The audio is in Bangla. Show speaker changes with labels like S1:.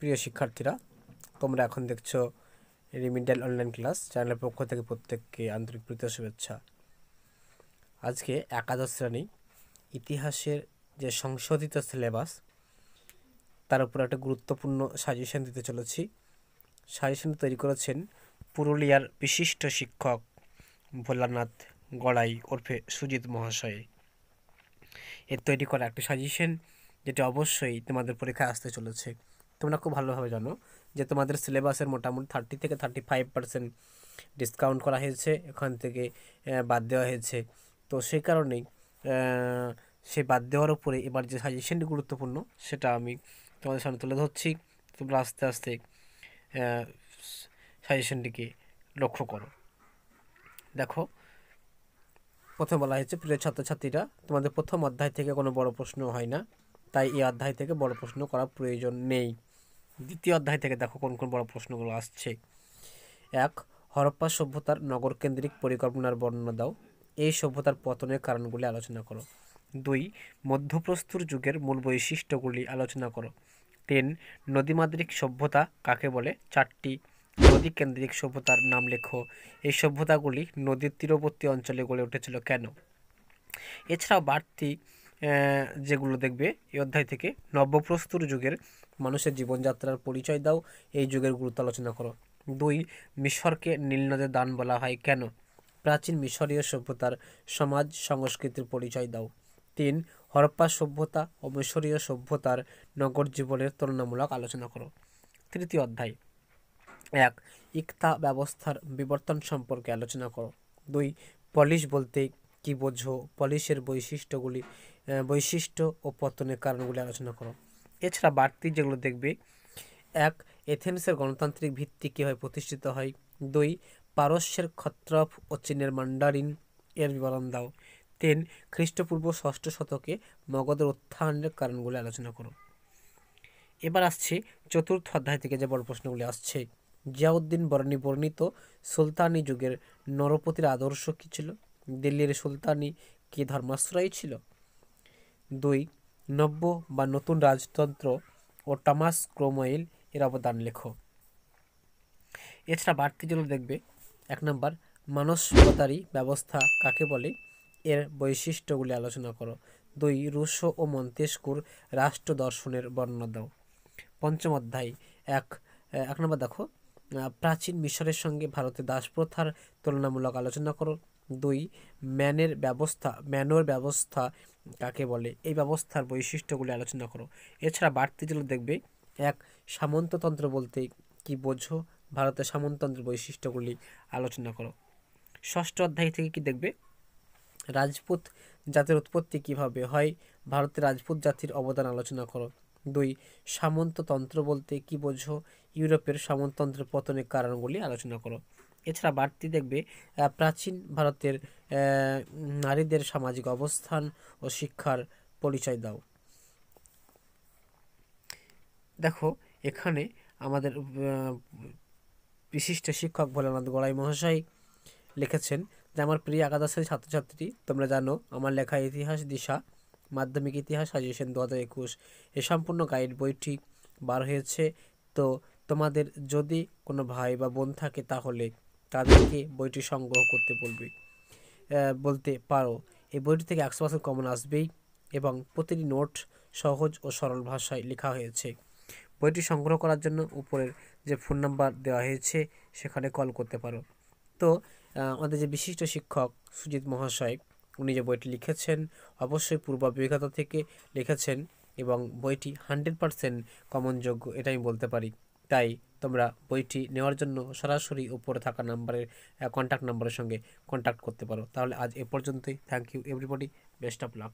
S1: প্রিয় শিক্ষার্থীরা, তোমরা এখন দেখছো রিমিডিয়াল অনলাইন ক্লাস চ্যানেলের পক্ষ থেকে প্রত্যেককে আন্তরিক প্রীতি ও শুভেচ্ছা। আজকে একাদশ শ্রেণী ইতিহাসের যে সংশোধিত সিলেবাস তার উপর একটা গুরুত্বপূর্ণ সাজেশন দিতে চলেছি। সাজেশন তৈরি করেছেন পুরুলিয়ার বিশিষ্ট শিক্ষক ভোলানাথ গড়াই ওরফে সুজিত মহাশয়। এর তৈরি করা একটা সাজেশন যেটা অবশ্যই তোমাদের পরীক্ষায় আসতে চলেছে। তোমরা খুব ভালোভাবে জানো যে তোমাদের সিলেবাসের মোটামুটি 30 থেকে 35% ডিসকাউন্ট করা হয়েছে, এখান থেকে বাদ দেওয়া হয়েছে। তো সেই কারণেই সেই বাদ দেওয়ার উপরে এবার যে সাজেশনটি গুরুত্বপূর্ণ সেটা আমি তোমাদের সামনে তুলে ধরছি। তোমরা আস্তে আস্তে সাজেশনটিকে লক্ষ্য করো। দেখো, প্রথমে বলা হয়েছে, প্রিয় ছাত্রছাত্রীরা, তোমাদের প্রথম অধ্যায় থেকে কোনো বড় প্রশ্ন হয় না, তাই এই অধ্যায় থেকে বড় প্রশ্ন করার প্রয়োজন নেই। দ্বিতীয় অধ্যায় থেকে দেখো কোন কোন বড় প্রশ্নগুলো আসছে। 1. হরপ্পা সভ্যতার নগরকেন্দ্রিক পরিকল্পনার বর্ণনা দাও। এই সভ্যতার পতনের কারণগুলি আলোচনা করো। 2. মধ্যপ্রস্তর যুগের মূল বৈশিষ্ট্যগুলি আলোচনা করো। 3. নদীমাতৃক সভ্যতা কাকে বলে? 4টি নদী কেন্দ্রিক সভ্যতার নাম লেখো। এই সভ্যতাগুলি নদীর তীরবর্তী অঞ্চলে গড়ে উঠেছিল কেন? এছাড়াও বাড়তি যেগুলো দেখবে এই অধ্যায় থেকে, নব্যপ্রস্তর যুগের মানুষের জীবনযাত্রার পরিচয় দাও। এই যুগের গুরুত্ব আলোচনা করো। 2. মিশরকে নীলনদের দান বলা হয় কেন? প্রাচীন মিশরীয় সভ্যতার সমাজ সংস্কৃতির পরিচয় দাও। 3. হরপ্পা সভ্যতা ও মিশরীয় সভ্যতার নগর জীবনের তুলনামূলক আলোচনা করো। তৃতীয় অধ্যায়। 1. ইকতা ব্যবস্থার বিবর্তন সম্পর্কে আলোচনা করো। 2. পলিশ বলতে কি বোঝো? পলিশের বৈশিষ্ট্য ও পতনের কারণগুলি আলোচনা করো। এছাড়া বাড়তি যেগুলো দেখবে, 1. এথেন্সের গণতান্ত্রিক ভিত্তি কীভাবে প্রতিষ্ঠিত হয়। 2. পারস্যের খত্রফ ও চীনের মান্ডারিন এর বিবরণ দাও। 3. খ্রিস্টপূর্ব 6ষ্ঠ শতকে মগধের উত্থানের কারণগুলি আলোচনা করো। এবার আসছে চতুর্থ অধ্যায় থেকে যে বড় প্রশ্নগুলি আসছে। জিয়াউদ্দিন বর্ণী বর্ণিত সুলতানি যুগের নরপতির আদর্শ কী ছিল? দিল্লির সুলতানি কি ধর্মাশ্রয়ী ছিল? 2. নব্য বা নতুন রাজতন্ত্র ও টমাস ক্রোমওয়েল এর অবদান লেখো। এছাড়া বাড়তি যেগুলো দেখবে, 1 নম্বর, মানসপতারি ব্যবস্থা কাকে বলে? এর বৈশিষ্ট্যগুলি আলোচনা করো। 2. রুশো ও মন্তেস্কুর রাষ্ট্র দর্শনের বর্ণনা দাও। পঞ্চম অধ্যায়। 1 নম্বর দেখো, প্রাচীন মিশরের সঙ্গে ভারতের দাসপ্রথার তুলনামূলক আলোচনা করো। 2. ম্যানোর ব্যবস্থা কাকে বলে? এই ব্যবস্থার বৈশিষ্ট্যগুলি আলোচনা করো। এছাড়া বাড়তি যেগুলো দেখবে, 1. সামন্ততন্ত্র বলতে কি বোঝো? ভারতের সামন্ততন্ত্রের বৈশিষ্ট্যগুলি আলোচনা করো। ষষ্ঠ অধ্যায় থেকে কি দেখবে, রাজপুত জাতির উৎপত্তি কিভাবে হয়? ভারতের রাজপুত জাতির অবদান আলোচনা করো। 2. সামন্ততন্ত্র বলতে কি বোঝো? ইউরোপের সামন্ততন্ত্রের পতনের কারণগুলি আলোচনা করো। এছাড়া বাড়তি দেখবে, প্রাচীন ভারতের নারীদের সামাজিক অবস্থান ও শিক্ষার পরিচয় দাও। দেখো, এখানে আমাদের বিশিষ্ট শিক্ষক ভোলানাথ গড়াই মহাশয় লিখেছেন যে, আমার প্রিয় একাদশ শ্রেণীর ছাত্রছাত্রী, তোমরা জানো আমার লেখা ইতিহাস দিশা মাধ্যমিক ইতিহাস সাজেশন 2021 এই সম্পূর্ণ গাইড বইটি বার হয়েছে। তো তোমাদের যদি কোনো ভাই বা বোন থাকে তাহলে তাদেরকে বইটি সংগ্রহ করতে বলতে পারো। এই বইটি থেকে 100% কমন আসবেই এবং প্রতিটি নোট সহজ ও সরল ভাষায় লেখা হয়েছে। বইটি সংগ্রহ করার জন্য উপরের যে ফোন নাম্বার দেওয়া হয়েছে সেখানে কল করতে পারো। তো আমাদের যে বিশিষ্ট শিক্ষক সুজিত মহাশয়, উনি যে বইটি লিখেছেন অবশ্যই পূর্বাভিজ্ঞতা থেকে লিখেছেন এবং বইটি 100% কমনযোগ্য, এটা আমি বলতে পারি। তাই তোমরা বইটি নেওয়ার জন্য সরাসরি উপরে থাকা নাম্বারের কন্ট্যাক্ট নাম্বারের সঙ্গে কন্ট্যাক্ট করতে পারো। তাহলে আজ এ পর্যন্তই। Thank you everybody, best of lakh.